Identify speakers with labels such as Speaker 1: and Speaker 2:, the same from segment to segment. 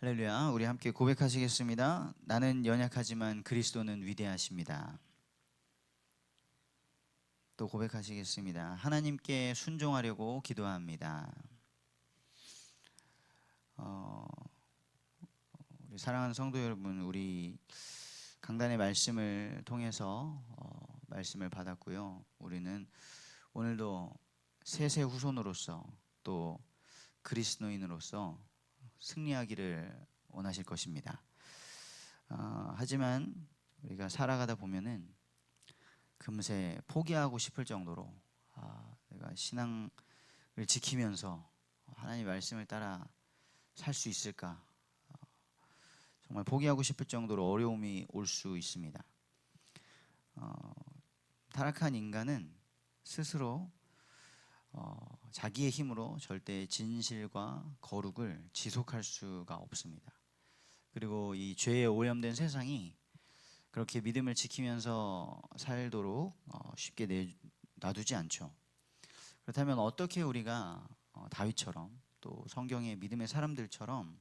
Speaker 1: 할렐루야. 우리 함께 고백하시겠습니다. 나는 연약하지만 그리스도는 위대하십니다. 또 고백하시겠습니다. 하나님께 순종하려고 기도합니다. 우리 사랑하는 성도 여러분, 우리 강단의 말씀을 통해서 말씀을 받았고요. 우리는 오늘도 셋의 후손으로서 또 그리스도인으로서 승리하기를 원하실 것입니다. 하지만 우리가 살아가다 보면은 금세 포기하고 싶을 정도로 내가 신앙을 지키면서 하나님의 말씀을 따라 살 수 있을까, 정말 포기하고 싶을 정도로 어려움이 올 수 있습니다. 타락한 인간은 스스로 자기의 힘으로 절대 진실과 거룩을 지속할 수가 없습니다. 그리고 이 죄에 오염된 세상이 그렇게 믿음을 지키면서 살도록 쉽게 놔두지 않죠. 그렇다면 어떻게 우리가 다윗처럼 또 성경의 믿음의 사람들처럼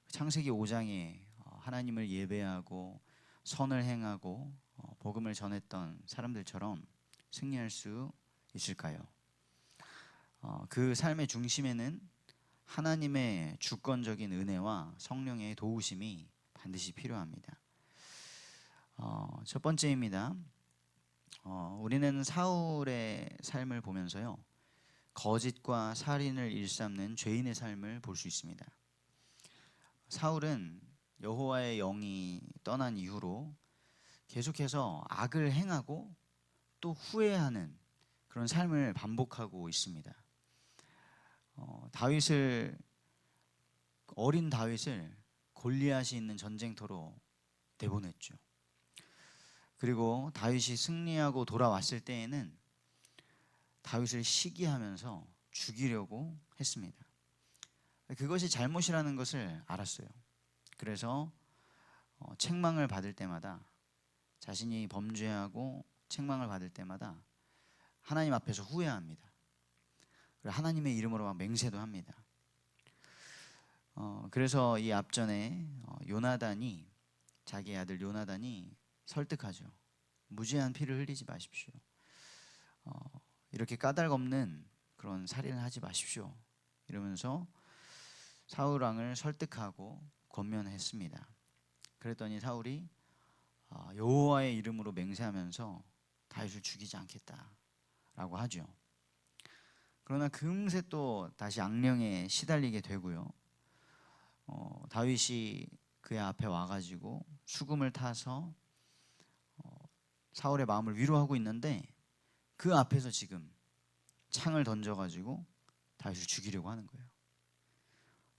Speaker 1: 창세기 5장에 하나님을 예배하고 선을 행하고 복음을 전했던 사람들처럼 승리할 수 있을까요? 그 삶의 중심에는 하나님의 주권적인 은혜와 성령의 도우심이 반드시 필요합니다. 첫 번째입니다. 우리는 사울의 삶을 보면서요, 거짓과 살인을 일삼는 죄인의 삶을 볼 수 있습니다. 사울은 여호와의 영이 떠난 이후로 계속해서 악을 행하고 또 후회하는 그런 삶을 반복하고 있습니다. 어린 다윗을 골리앗이 있는 전쟁터로 내보냈죠. 그리고 다윗이 승리하고 돌아왔을 때에는 다윗을 시기하면서 죽이려고 했습니다. 그것이 잘못이라는 것을 알았어요. 그래서 책망을 받을 때마다, 자신이 범죄하고 책망을 받을 때마다 하나님 앞에서 후회합니다. 그리고 하나님의 이름으로 막 맹세도 합니다. 그래서 이 앞전에 자기 아들 요나단이 설득하죠. 무죄한 피를 흘리지 마십시오. 이렇게 까닭 없는 그런 살인을 하지 마십시오. 이러면서 사울 왕을 설득하고 권면했습니다. 그랬더니 사울이 여호와의 이름으로 맹세하면서 다윗을 죽이지 않겠다라고 하죠. 그러나 금세 또 다시 악령에 시달리게 되고요. 다윗이 그의 앞에 와가지고 수금을 타서 사울의 마음을 위로하고 있는데 그 앞에서 지금 창을 던져가지고 다윗을 죽이려고 하는 거예요.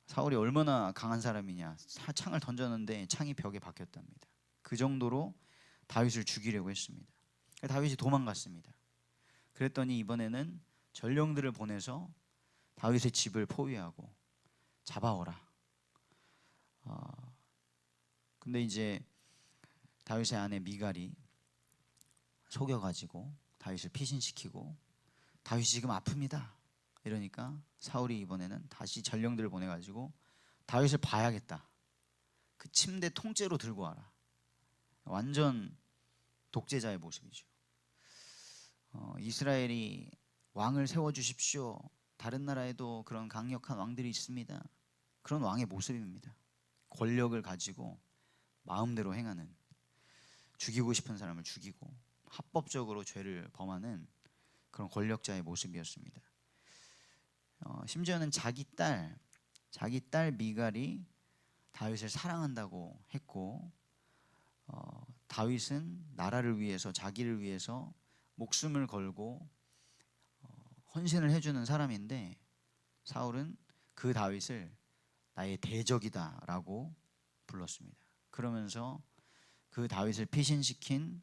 Speaker 1: 사울이 얼마나 강한 사람이냐, 창을 던졌는데 창이 벽에 박혔답니다. 그 정도로 다윗을 죽이려고 했습니다. 다윗이 도망갔습니다. 그랬더니 이번에는 전령들을 보내서 다윗의 집을 포위하고 잡아오라. 근데 이제 다윗의 아내 미갈이 속여가지고 다윗을 피신시키고, 다윗이 지금 아픕니다 이러니까 사울이 이번에는 다시 전령들을 보내가지고 다윗을 봐야겠다. 그 침대 통째로 들고 와라. 완전 독재자의 모습이죠. 이스라엘이 왕을 세워주십시오. 다른 나라에도 그런 강력한 왕들이 있습니다. 그런 왕의 모습입니다. 권력을 가지고 마음대로 행하는, 죽이고 싶은 사람을 죽이고 합법적으로 죄를 범하는 그런 권력자의 모습이었습니다. 심지어는 자기 딸 미갈이 다윗을 사랑한다고 했고, 다윗은 나라를 위해서, 자기를 위해서 목숨을 걸고 헌신을 해주는 사람인데, 사울은 그 다윗을 나의 대적이다라고 불렀습니다. 그러면서 그 다윗을 피신시킨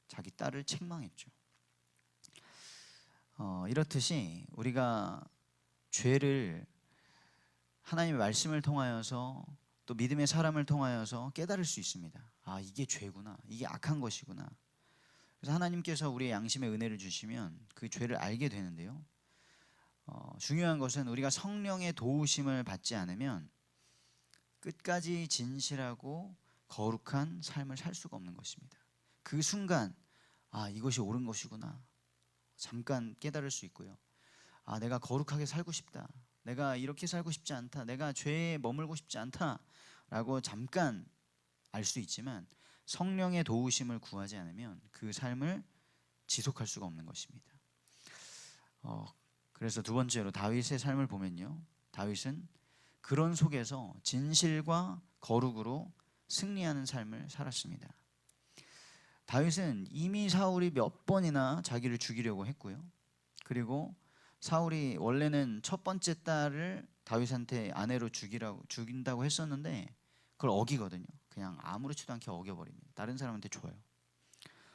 Speaker 1: 자기 딸을 책망했죠. 이렇듯이 우리가 죄를 하나님의 말씀을 통하여서 또 믿음의 사람을 통하여서 깨달을 수 있습니다. 이게 죄구나, 이게 악한 것이구나. 그래서 하나님께서 우리의 양심의 은혜를 주시면 그 죄를 알게 되는데요, 중요한 것은 우리가 성령의 도우심을 받지 않으면 끝까지 진실하고 거룩한 삶을 살 수가 없는 것입니다. 그 순간 이것이 옳은 것이구나 잠깐 깨달을 수 있고요. 내가 거룩하게 살고 싶다, 내가 이렇게 살고 싶지 않다, 내가 죄에 머물고 싶지 않다 라고 잠깐 알 수 있지만 성령의 도우심을 구하지 않으면 그 삶을 지속할 수가 없는 것입니다. 그래서 두 번째로 다윗의 삶을 보면요, 다윗은 그런 속에서 진실과 거룩으로 승리하는 삶을 살았습니다. 다윗은 이미 사울이 몇 번이나 자기를 죽이려고 했고요. 그리고 사울이 원래는 첫 번째 딸을 다윗한테 아내로 죽인다고 했었는데 그걸 어기거든요. 그냥 아무렇지도 않게 어겨버립니다. 다른 사람한테 줘요.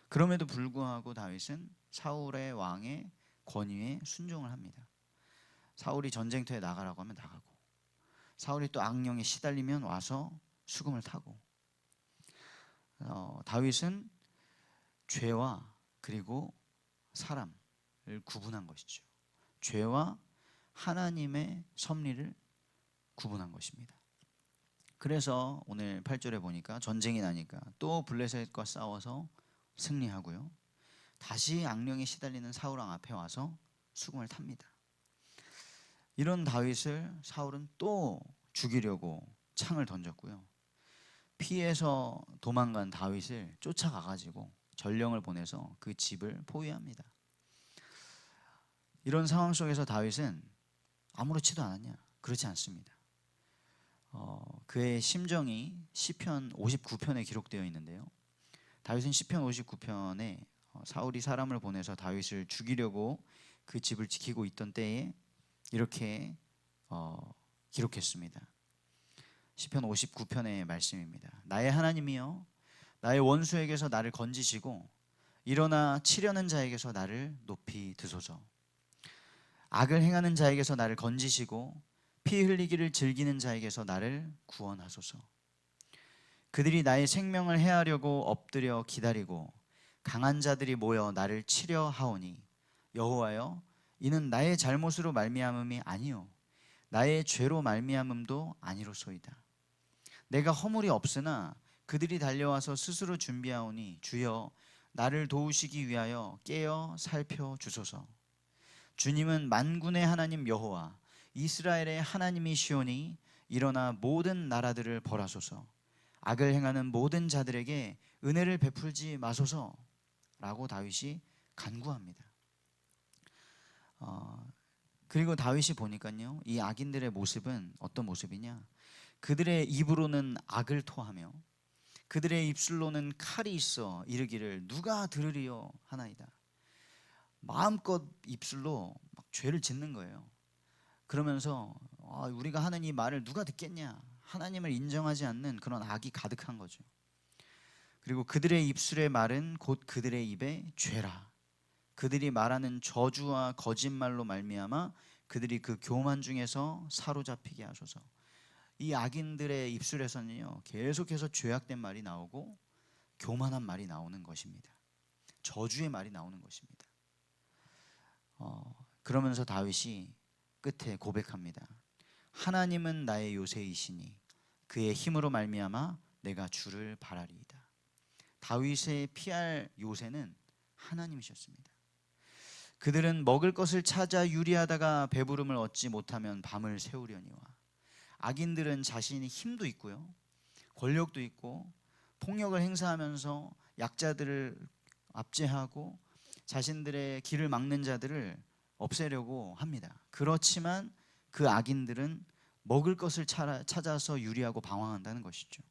Speaker 1: 그럼에도 불구하고 다윗은 사울의 왕의 권위에 순종을 합니다. 사울이 전쟁터에 나가라고 하면 나가고, 사울이 또 악령에 시달리면 와서 수금을 타고, 다윗은 죄와 그리고 사람을 구분한 것이죠. 죄와 하나님의 섭리를 구분한 것입니다. 그래서 오늘 8절에 보니까 전쟁이 나니까 또 블레셋과 싸워서 승리하고요, 다시 악령에 시달리는 사울 왕 앞에 와서 수금을 탑니다. 이런 다윗을 사울은 또 죽이려고 창을 던졌고요, 피해서 도망간 다윗을 쫓아가가지고 전령을 보내서 그 집을 포위합니다. 이런 상황 속에서 다윗은 아무렇지도 않았냐? 그렇지 않습니다. 그의 심정이 시편 59편에 기록되어 있는데요, 다윗은 시편 59편에 사울이 사람을 보내서 다윗을 죽이려고 그 집을 지키고 있던 때에 이렇게 기록했습니다. 시편 59편의 말씀입니다. 나의 하나님이여, 나의 원수에게서 나를 건지시고 일어나 치려는 자에게서 나를 높이 드소서. 악을 행하는 자에게서 나를 건지시고 피 흘리기를 즐기는 자에게서 나를 구원하소서. 그들이 나의 생명을 해하려고 엎드려 기다리고 강한 자들이 모여 나를 치려 하오니 여호와여, 이는 나의 잘못으로 말미암음이 아니요 나의 죄로 말미암음도 아니로소이다. 내가 허물이 없으나 그들이 달려와서 스스로 준비하오니 주여 나를 도우시기 위하여 깨어 살펴주소서. 주님은 만군의 하나님 여호와 이스라엘의 하나님이시오니 일어나 모든 나라들을 벌하소서. 악을 행하는 모든 자들에게 은혜를 베풀지 마소서 라고 다윗이 간구합니다. 그리고 다윗이 보니까요, 이 악인들의 모습은 어떤 모습이냐, 그들의 입으로는 악을 토하며 그들의 입술로는 칼이 있어 이르기를 누가 들으리요 하나이다. 마음껏 입술로 막 죄를 짓는 거예요. 그러면서 우리가 하는 이 말을 누가 듣겠냐, 하나님을 인정하지 않는 그런 악이 가득한 거죠. 그리고 그들의 입술의 말은 곧 그들의 입의 죄라. 그들이 말하는 저주와 거짓말로 말미암아 그들이 그 교만 중에서 사로잡히게 하소서. 이 악인들의 입술에서는요, 계속해서 죄악된 말이 나오고 교만한 말이 나오는 것입니다. 저주의 말이 나오는 것입니다. 그러면서 다윗이 끝에 고백합니다. 하나님은 나의 요새이시니 그의 힘으로 말미암아 내가 주를 바라리이다. 다윗의 피할 요새는 하나님이셨습니다. 그들은 먹을 것을 찾아 유리하다가 배부름을 얻지 못하면 밤을 새우려니와. 악인들은 자신이 힘도 있고요, 권력도 있고 폭력을 행사하면서 약자들을 압제하고 자신들의 길을 막는 자들을 없애려고 합니다. 그렇지만 그 악인들은 먹을 것을 찾아서 유리하고 방황한다는 것이죠.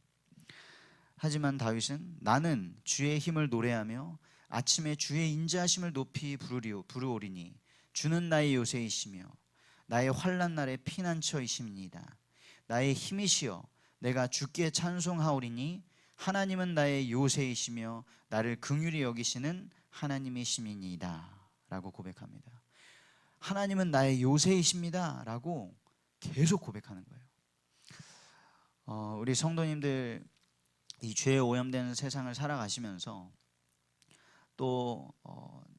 Speaker 1: 하지만 다윗은 나는 주의 힘을 노래하며 아침에 주의 인자하심을 높이 부르오리니 주는 나의 요새이시며 나의 환난 날의 피난처이십니다. 나의 힘이시여 내가 주께 찬송하오리니 하나님은 나의 요새이시며 나를 긍휼히 여기시는 하나님이시니이다 라고 고백합니다. 하나님은 나의 요새이십니다 라고 계속 고백하는 거예요. 우리 성도님들, 이 죄에 오염된 세상을 살아가시면서 또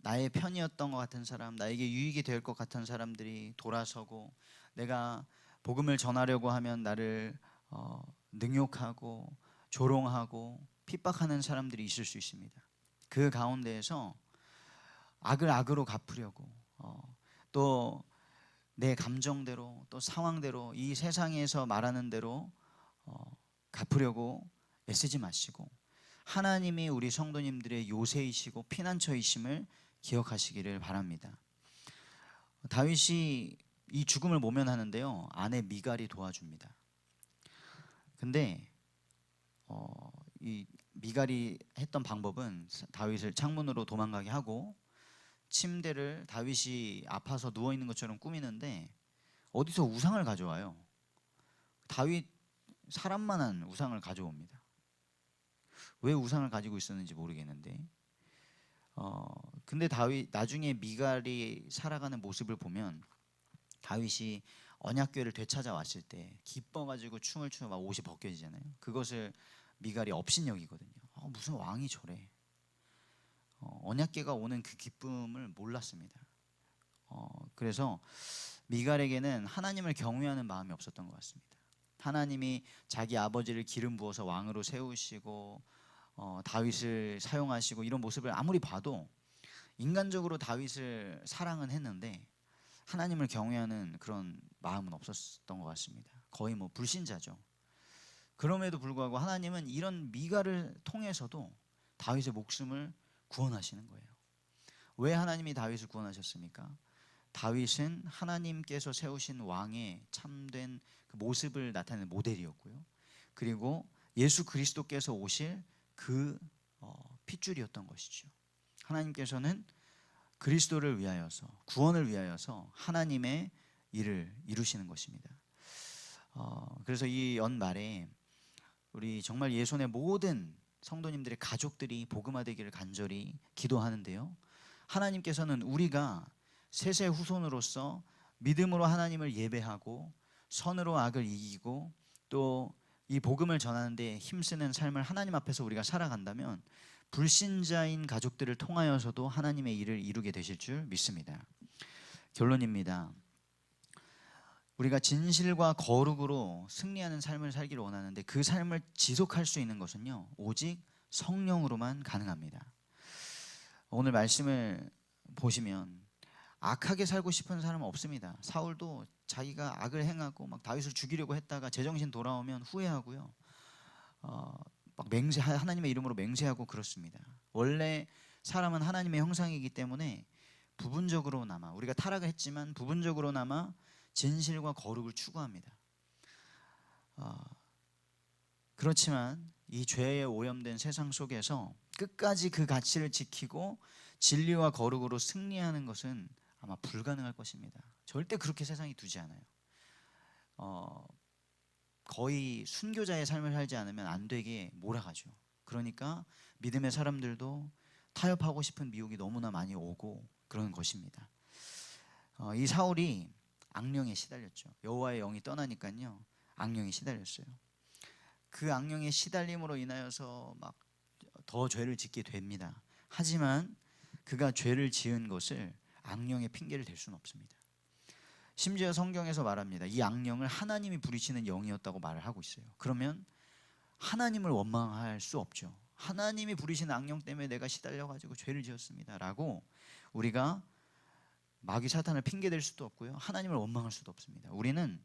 Speaker 1: 나의 편이었던 것 같은 사람, 나에게 유익이 될 것 같은 사람들이 돌아서고 내가 복음을 전하려고 하면 나를 능욕하고 조롱하고 핍박하는 사람들이 있을 수 있습니다. 그 가운데에서 악을 악으로 갚으려고 또 내 감정대로 또 상황대로 이 세상에서 말하는 대로 갚으려고 애쓰지 마시고 하나님이 우리 성도님들의 요새이시고 피난처이심을 기억하시기를 바랍니다. 다윗이 이 죽음을 모면하는데요, 아내 미갈이 도와줍니다. 근데 이 미갈이 했던 방법은 다윗을 창문으로 도망가게 하고 침대를 다윗이 아파서 누워있는 것처럼 꾸미는데 어디서 우상을 가져와요. 다윗 사람만한 우상을 가져옵니다. 왜 우상을 가지고 있었는지 모르겠는데 근데 다윗 나중에 미갈이 살아가는 모습을 보면 다윗이 언약궤를 되찾아왔을 때 기뻐가지고 춤을 추며 막 옷이 벗겨지잖아요. 그것을 미갈이 업신여기거든요. 무슨 왕이 저래. 언약궤가 오는 그 기쁨을 몰랐습니다. 그래서 미갈에게는 하나님을 경외하는 마음이 없었던 것 같습니다. 하나님이 자기 아버지를 기름 부어서 왕으로 세우시고 다윗을 사용하시고 이런 모습을 아무리 봐도 인간적으로 다윗을 사랑은 했는데 하나님을 경외하는 그런 마음은 없었던 것 같습니다. 거의 뭐 불신자죠. 그럼에도 불구하고 하나님은 이런 미갈을 통해서도 다윗의 목숨을 구원하시는 거예요. 왜 하나님이 다윗을 구원하셨습니까? 다윗은 하나님께서 세우신 왕의 참된 그 모습을 나타내는 모델이었고요. 그리고 예수 그리스도께서 오실 그 핏줄이었던 것이죠. 하나님께서는 그리스도를 위하여서 구원을 위하여서 하나님의 일을 이루시는 것입니다. 그래서 이 연말에 우리 정말 예손의 모든 성도님들의 가족들이 복음화되기를 간절히 기도하는데요. 하나님께서는 우리가 셋의 후손으로서 믿음으로 하나님을 예배하고 선으로 악을 이기고 또 이 복음을 전하는데 힘쓰는 삶을 하나님 앞에서 우리가 살아간다면 불신자인 가족들을 통하여서도 하나님의 일을 이루게 되실 줄 믿습니다. 결론입니다. 우리가 진실과 거룩으로 승리하는 삶을 살기를 원하는데 그 삶을 지속할 수 있는 것은요, 오직 성령으로만 가능합니다. 오늘 말씀을 보시면 악하게 살고 싶은 사람은 없습니다. 사울도 자기가 악을 행하고 막 다윗을 죽이려고 했다가 제정신 돌아오면 후회하고요, 막 하나님의 이름으로 맹세하고 그렇습니다. 원래 사람은 하나님의 형상이기 때문에 부분적으로나마 우리가 타락을 했지만 부분적으로나마 진실과 거룩을 추구합니다. 그렇지만 이 죄에 오염된 세상 속에서 끝까지 그 가치를 지키고 진리와 거룩으로 승리하는 것은 아마 불가능할 것입니다. 절대 그렇게 세상이 두지 않아요. 거의 순교자의 삶을 살지 않으면 안 되게 몰아가죠. 그러니까 믿음의 사람들도 타협하고 싶은 미혹이 너무나 많이 오고 그러는 것입니다. 이 사울이 악령에 시달렸죠. 여호와의 영이 떠나니까요, 악령에 시달렸어요. 그 악령에 시달림으로 인하여서 막 더 죄를 짓게 됩니다. 하지만 그가 죄를 지은 것을 악령의 핑계를 댈 수는 없습니다. 심지어 성경에서 말합니다. 이 악령을 하나님이 부리시는 영이었다고 말을 하고 있어요. 그러면 하나님을 원망할 수 없죠. 하나님이 부리시는 악령 때문에 내가 시달려가지고 죄를 지었습니다 라고 우리가 마귀 사탄을 핑계댈 수도 없고요, 하나님을 원망할 수도 없습니다. 우리는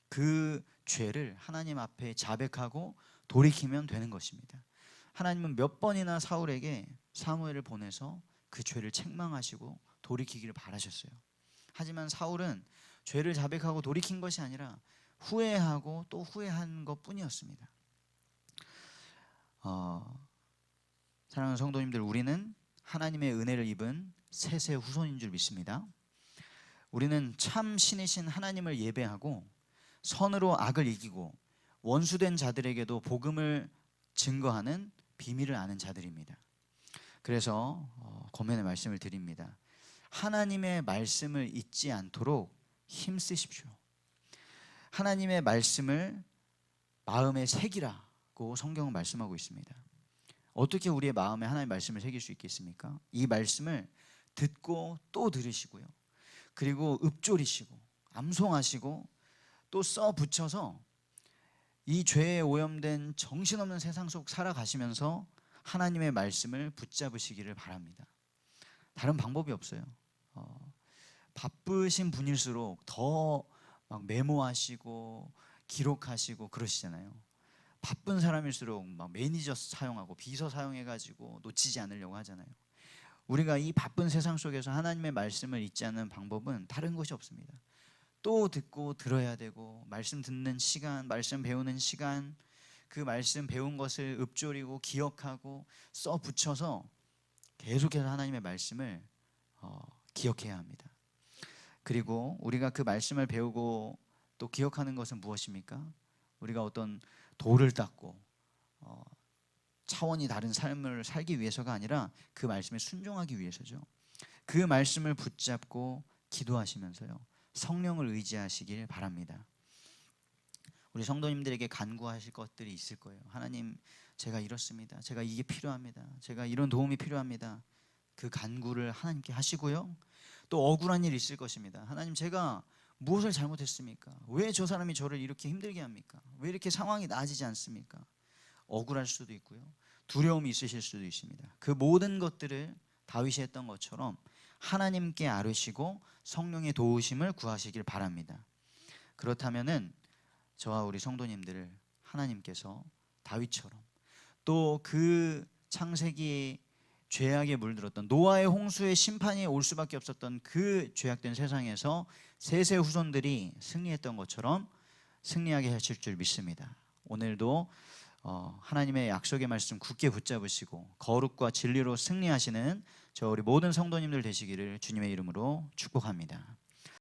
Speaker 1: 그 죄를 하나님 앞에 자백하고 돌이키면 되는 것입니다. 하나님은 몇 번이나 사울에게 사무엘을 보내서 그 죄를 책망하시고 돌이키기를 바라셨어요. 하지만 사울은 죄를 자백하고 돌이킨 것이 아니라 후회하고 또 후회한 것뿐이었습니다. 사랑하는 성도님들, 우리는 하나님의 은혜를 입은 셋의 후손인 줄 믿습니다. 우리는 참 신이신 하나님을 예배하고 선으로 악을 이기고 원수된 자들에게도 복음을 증거하는 비밀을 아는 자들입니다. 그래서 권면의 말씀을 드립니다. 하나님의 말씀을 잊지 않도록 힘쓰십시오. 하나님의 말씀을 마음에 새기라고 성경은 말씀하고 있습니다. 어떻게 우리의 마음에 하나님의 말씀을 새길 수 있겠습니까? 이 말씀을 듣고 또 들으시고요, 그리고 읊조리시고 암송하시고 또 써 붙여서 이 죄에 오염된 정신없는 세상 속 살아가시면서 하나님의 말씀을 붙잡으시기를 바랍니다. 다른 방법이 없어요. 바쁘신 분일수록 더 막 메모하시고 기록하시고 그러시잖아요. 바쁜 사람일수록 막 매니저 사용하고 비서 사용해가지고 놓치지 않으려고 하잖아요. 우리가 이 바쁜 세상 속에서 하나님의 말씀을 잊지 않는 방법은 다른 것이 없습니다. 또 듣고 들어야 되고, 말씀 듣는 시간, 말씀 배우는 시간, 그 말씀 배운 것을 읊조리고 기억하고 써 붙여서 계속해서 하나님의 말씀을 기억해야 합니다. 그리고 우리가 그 말씀을 배우고 또 기억하는 것은 무엇입니까? 우리가 어떤 도를 닦고 차원이 다른 삶을 살기 위해서가 아니라 그 말씀에 순종하기 위해서죠. 그 말씀을 붙잡고 기도하시면서요, 성령을 의지하시길 바랍니다. 우리 성도님들에게 간구하실 것들이 있을 거예요. 하나님, 제가 이렇습니다. 제가 이게 필요합니다. 제가 이런 도움이 필요합니다. 그 간구를 하나님께 하시고요, 또 억울한 일이 있을 것입니다. 하나님, 제가 무엇을 잘못했습니까? 왜 저 사람이 저를 이렇게 힘들게 합니까? 왜 이렇게 상황이 나아지지 않습니까? 억울할 수도 있고요, 두려움이 있으실 수도 있습니다. 그 모든 것들을 다윗이 했던 것처럼 하나님께 아뢰시고 성령의 도우심을 구하시길 바랍니다. 그렇다면은 저와 우리 성도님들을 하나님께서 다윗처럼, 또 그 창세기 죄악에 물들었던 노아의 홍수의 심판이 올 수밖에 없었던 그 죄악된 세상에서 셋의 후손들이 승리했던 것처럼 승리하게 하실 줄 믿습니다. 오늘도 하나님의 약속의 말씀 굳게 붙잡으시고 거룩과 진리로 승리하시는 저 우리 모든 성도님들 되시기를 주님의 이름으로 축복합니다.